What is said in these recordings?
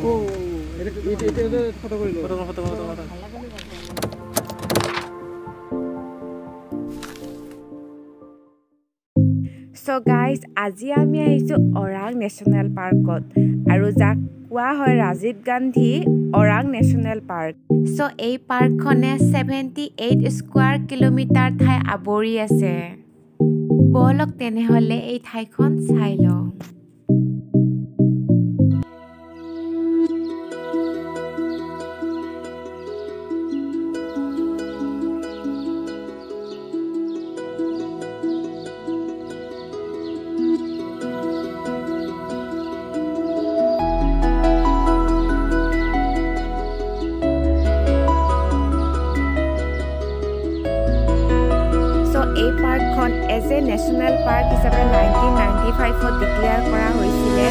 ও এটা ফটো কৰিলো photo So guys, আজি আমি আহিছো ওৰাং নেশ্যনেল পাৰ্কত আৰু যাক কোৱা হয় Rajiv Gandhi Orang national park. So এই পাৰ্কখনে 78 স্কয়াৰ কিলোমিটাৰ ঠাই আৱৰি আছে। বলক তেনেহলে এই ঠাইখন চাই লওঁ। এই পাৰ্কখন এজ এ নেশ্যনেল পাৰ্ক হিচাপে 1995ত ডিক্লেয়াৰ কৰা হৈছিলে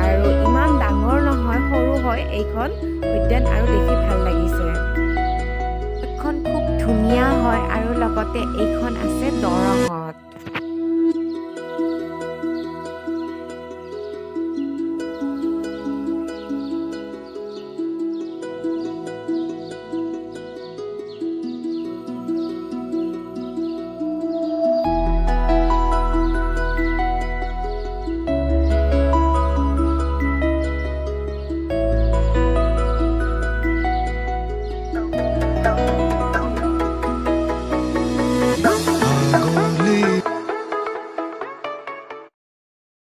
আৰু ইমান ডাঙৰ নহয় সৰু হয় এইখন উদ্যান আৰু দেখি ভাল লাগিছে। এখন খুব ধুনীয়া হয় আৰু লগতে এইখন আছে দৰঙত।